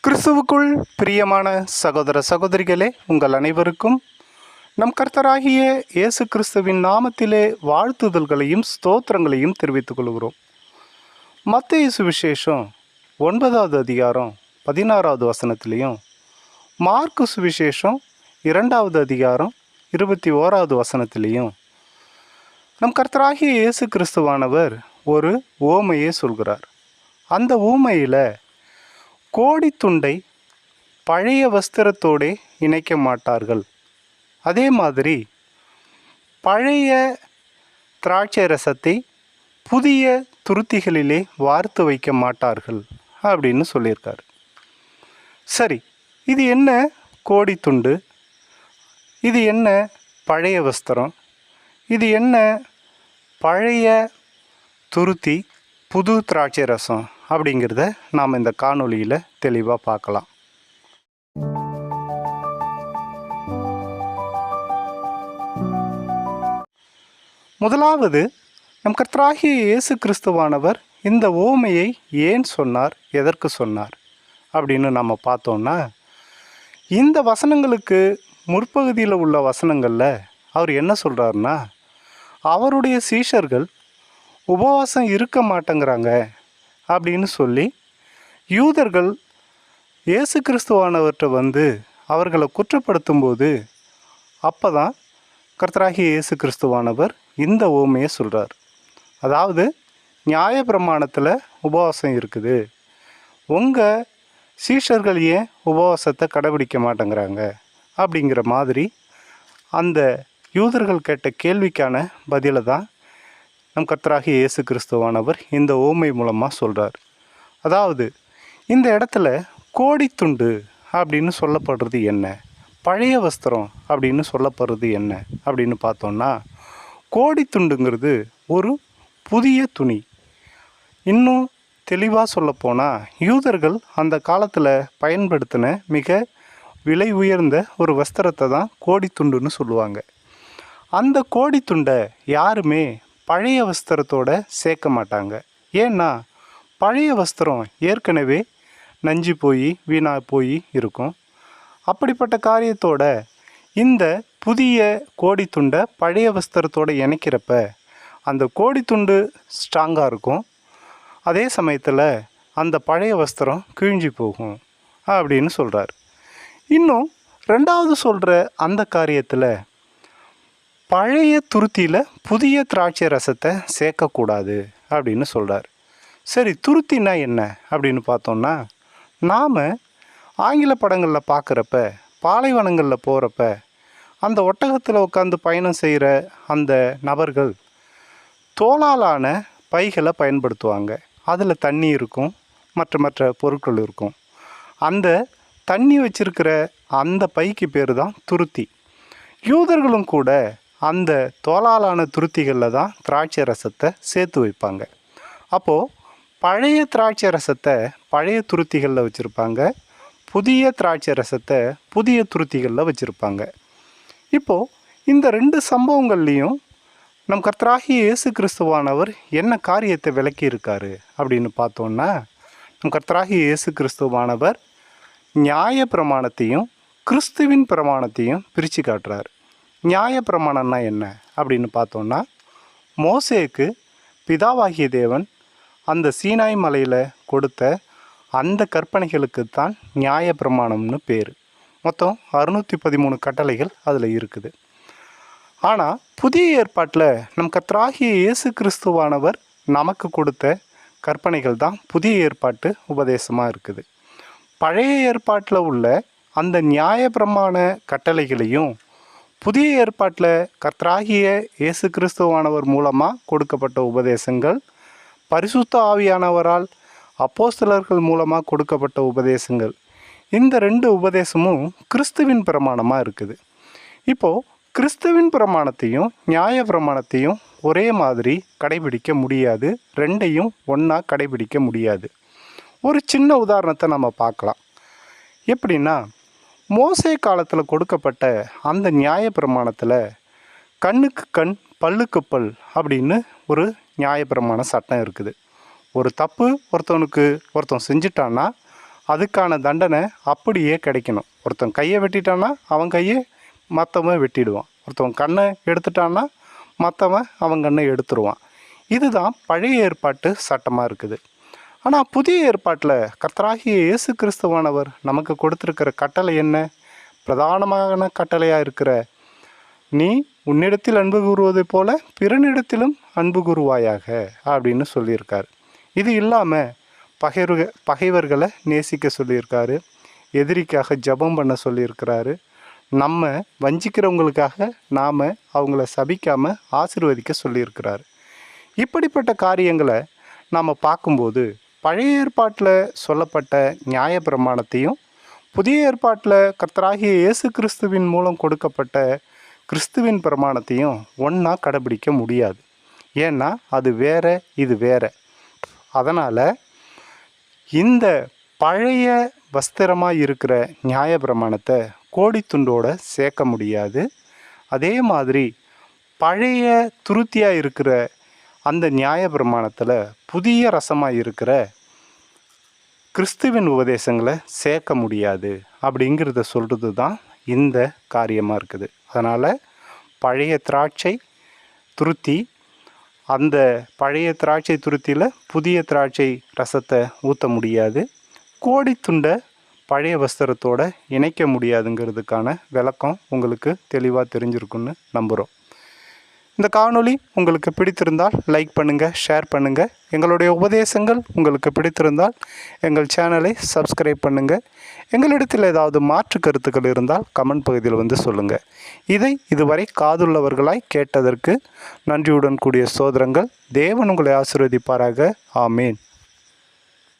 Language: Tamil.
கிறிஸ்துவுக்குள் பிரியமான சகோதர சகோதரிகளே, உங்கள் அனைவருக்கும் நம் கர்த்தராகிய இயேசு கிறிஸ்துவின் நாமத்திலே வாழ்த்துதல்களையும் ஸ்தோத்திரங்களையும் தெரிவித்துக் கொள்கிறோம். மத்தேயு சுவிசேஷம் 9வது அதிகாரம் 16வது வசனத்திலையும், மார்க்கு சுவிசேஷம் 2வது அதிகாரம் 21வது வசனத்திலையும் நம் கர்த்தராகிய இயேசு கிறிஸ்துவானவர் ஒரு உவமையை சொல்கிறார். அந்த உவமையில் கோடித்துண்டை பழைய வஸ்திரத்தோடு இணைக்க மாட்டார்கள், அதே மாதிரி பழைய திராட்சை ரசத்தை புதிய துருத்திகளிலே வார்த்து வைக்க மாட்டார்கள் அப்படின்னு சொல்லியிருக்காரு. சரி, இது என்ன கோடித்துண்டு? இது என்ன பழைய வஸ்திரம்? இது என்ன பழைய துருத்தி புது திராட்சை ரசம் அப்படிங்கிறத நாம் இந்த காணொளியில் தெளிவாக பார்க்கலாம். முதலாவது, நம் கர்த்தராகிய இயேசு கிறிஸ்துவானவர் இந்த உவமையை ஏன் சொன்னார், எதற்கு சொன்னார் அப்படின்னு நம்ம பார்த்தோம்னா, இந்த வசனங்களுக்கு முற்பகுதியில் உள்ள வசனங்களில் அவர் என்ன சொல்கிறாருன்னா, அவருடைய சீஷர்கள் உபவாசம் இருக்க மாட்டேங்கிறாங்க அப்படின்னு சொல்லி யூதர்கள் இயேசு கிறிஸ்துவானவர்கிட்ட வந்து அவர்களை குற்றப்படுத்தும் போது, அப்போ தான் கர்த்தராகிய இயேசு கிறிஸ்துவானவர் இந்த உவமையை சொல்கிறார். அதாவது, நியாயப்பிரமாணத்தில் உபவாசம் இருக்குது, உங்கள் சீஷர்கள் ஏன் உபவாசத்தை கடைபிடிக்க மாட்டேங்கிறாங்க அப்படிங்கிற மாதிரி அந்த யூதர்கள் கேட்ட கேள்விக்கான பதிலை தான் நம் கர்த்தராகிய இயேசு கிறிஸ்துவானவர் இந்த உவமை மூலமாக சொல்கிறார். அதாவது, இந்த இடத்துல கோடித்துண்டு அப்படின்னு சொல்லப்படுறது என்ன, பழைய வஸ்திரம் அப்படின்னு சொல்லப்படுறது என்ன அப்படின்னு பார்த்தோம்னா, கோடித்துண்டுங்கிறது ஒரு புதிய துணி. இன்னும் தெளிவாக சொல்லப்போனால், யூதர்கள் அந்த காலத்தில் பயன்படுத்தின மிக விலை உயர்ந்த ஒரு வஸ்திரத்தை தான் கோடித்துண்டுன்னு சொல்லுவாங்க. அந்த கோடித்துண்டை யாருமே பழைய வஸ்திரத்தோடு சேர்க்க மாட்டாங்க. ஏன்னா பழைய வஸ்திரம் ஏற்கனவே நஞ்சு போய் வீணாக போய் இருக்கும். அப்படிப்பட்ட காரியத்தோட இந்த புதிய கோடித்துண்டை பழைய வஸ்திரத்தோடு இணைக்கிறப்ப அந்த கோடித்துண்டு ஸ்ட்ராங்காக இருக்கும், அதே சமயத்தில் அந்த பழைய வஸ்திரம் கிழிஞ்சி போகும் அப்படின்னு சொல்கிறார். இன்னும் ரெண்டாவது சொல்கிற அந்த காரியத்தில் பழைய துருத்தியில் புதிய திராட்சை ரசத்தை சேர்க்கக்கூடாது அப்படின்னு சொல்கிறார். சரி, துருத்தினா என்ன அப்படின்னு பார்த்தோம்னா, நாம் ஆங்கில படங்களில் பார்க்குறப்ப பாலைவனங்களில் போகிறப்ப அந்த ஒட்டகத்தில் உட்காந்து பயணம் செய்கிற அந்த நபர்கள் தோலாலான பைகளை பயன்படுத்துவாங்க. அதில் தண்ணி இருக்கும், மற்ற பொருட்கள் இருக்கும். அந்த தண்ணி வச்சிருக்கிற அந்த பைக்கு பேர் தான் துருத்தி. யூதர்களும் கூட அந்த தோலாலான துருத்திகளில் தான் திராட்சை ரசத்தை சேர்த்து வைப்பாங்க. அப்போது பழைய திராட்சை ரசத்தை பழைய துருத்திகளில் வச்சுருப்பாங்க, புதிய திராட்சை ரசத்தை புதிய துருத்திகளில் வச்சுருப்பாங்க. இப்போது இந்த ரெண்டு சம்பவங்கள்லேயும் நம் கர்த்தராகிய இயேசு கிறிஸ்துவானவர் என்ன காரியத்தை விளக்கி இருக்காரு அப்படின்னு பார்த்தோன்னா, நம் கர்த்தராகிய இயேசு கிறிஸ்துவானவர் நியாய பிரமாணத்தையும் கிறிஸ்துவின் பிரமாணத்தையும் பிரித்து காட்டுறார். நியாய பிரமாணம்னா என்ன அப்படின்னு பார்த்தோன்னா, மோசேக்கு பிதாவாகிய தேவன் அந்த சீனாய் மலையில் கொடுத்த அந்த கற்பனைகளுக்கு தான் நியாய பிரமாணம்னு பேர். மொத்தம் 613 கட்டளைகள் அதில் இருக்குது. ஆனால் புதிய ஏற்பாட்டில் நம் கர்த்தராகிய இயேசு கிறிஸ்துவானவர் நமக்கு கொடுத்த கற்பனைகள் தான் புதிய ஏற்பாட்டு உபதேசமாக இருக்குது. பழைய ஏற்பாட்டில் உள்ள அந்த நியாய பிரமாண கட்டளைகளையும் புதிய ஏற்பாட்டில் கர்த்தராகிய இயேசு கிறிஸ்துவானவர் மூலமாக கொடுக்கப்பட்ட உபதேசங்கள், பரிசுத்த ஆவியானவரால் அப்போஸ்தலர்கள் மூலமாக கொடுக்கப்பட்ட உபதேசங்கள், இந்த ரெண்டு உபதேசமும் கிறிஸ்துவின் பிரமாணமாக இருக்குது. இப்போது கிறிஸ்துவின் பிரமாணத்தையும் நியாய பிரமாணத்தையும் ஒரே மாதிரி கடைபிடிக்க முடியாது, ரெண்டையும் ஒன்றா கடைபிடிக்க முடியாது. ஒரு சின்ன உதாரணத்தை நம்ம பார்க்கலாம். எப்படின்னா, மோசே காலத்தில் கொடுக்கப்பட்ட அந்த நியாய பிரமாணத்தில் கண்ணுக்கு கண் பல்லுக்கு பல் அப்படின்னு ஒரு நியாய பிரமாண சட்டம் இருக்குது. ஒரு தப்பு ஒருத்தன் செஞ்சிட்டான்னா அதுக்கான தண்டனை அப்படியே கிடைக்கணும். ஒருத்தன் கையை வெட்டிட்டான்னா அவன் கையை மற்றவன் வெட்டிடுவான். ஒருத்தவன் கண்ணை எடுத்துட்டான்னா மற்றவன் அவன் கண்ணை எடுத்துருவான். இதுதான் பழைய ஏற்பாட்டு சட்டமாக இருக்குது. ஆனால் புதிய ஏற்பாட்டில் கர்த்தராகிய இயேசு கிறிஸ்துவானவர் நமக்கு கொடுத்துருக்கிற கட்டளை என்ன? பிரதானமான கட்டளையாக இருக்கிற நீ உன்னிடத்தில் அன்பு கூறுவதைப் போல பிறனிடத்திலும் அன்பு கூறுவாயாக அப்படின்னு சொல்லியிருக்காரு. இது இல்லாமல் பகைவர்களை நேசிக்க சொல்லியிருக்காரு. எதிரிக்காக ஜெபம் பண்ண சொல்லியிருக்கிறாரு. நம்ம வஞ்சிக்கிறவங்களுக்காக நாம் அவங்கள சபிக்காமல் ஆசீர்வதிக்க சொல்லியிருக்கிறாரு. இப்படிப்பட்ட காரியங்களை நாம் பார்க்கும்போது பழைய ஏற்பாட்டில் சொல்லப்பட்ட நியாயப்பிரமாணத்தையும் புதிய ஏற்பாட்டில் கர்த்தராகிய இயேசு கிறிஸ்துவின் மூலம் கொடுக்கப்பட்ட கிறிஸ்துவின் பிரமாணத்தையும் ஒன்றா கடைபிடிக்க முடியாது. ஏன்னா அது வேற, இது வேற. அதனால் இந்த பழைய வஸ்திரமாக இருக்கிற நியாயப்பிரமாணத்தை கோடித்துண்டோட சேர்க்க முடியாது. அதே மாதிரி பழைய துருத்தியாக இருக்கிற அந்த நியாயப்பிரமாணத்தில் புதிய ரசமாக இருக்கிற கிறிஸ்துவின் உபதேசங்களை சேர்க்க முடியாது அப்படிங்கிறத சொல்கிறது தான் இந்த காரியமாக இருக்குது. அதனால் பழைய திராட்சை துருத்தி, அந்த பழைய திராட்சை துருத்தியில் புதிய திராட்சை ரசத்தை ஊற்ற முடியாது. கோடித்துண்டை பழைய வஸ்திரத்தோடு இணைக்க முடியாதுங்கிறதுக்கான விளக்கம் உங்களுக்கு தெளிவாக தெரிஞ்சிருக்குன்னு நம்புகிறோம். இந்த காணொளி உங்களுக்கு பிடித்திருந்தால் லைக் பண்ணுங்கள், ஷேர் பண்ணுங்கள். எங்களுடைய உபதேசங்கள் உங்களுக்கு பிடித்திருந்தால் எங்கள் சேனலை சப்ஸ்கிரைப் பண்ணுங்கள். எங்களிடத்தில் ஏதாவது மாற்று கருத்துக்கள் இருந்தால் கமெண்ட் பகுதியில் வந்து சொல்லுங்கள். இதை இதுவரை காதுள்ளவர்களாய் கேட்டதற்கு நன்றியுடன் கூடிய சோதரங்கள். தேவன் உங்களை ஆசீர்வதிப்பாராக. ஆமேன்.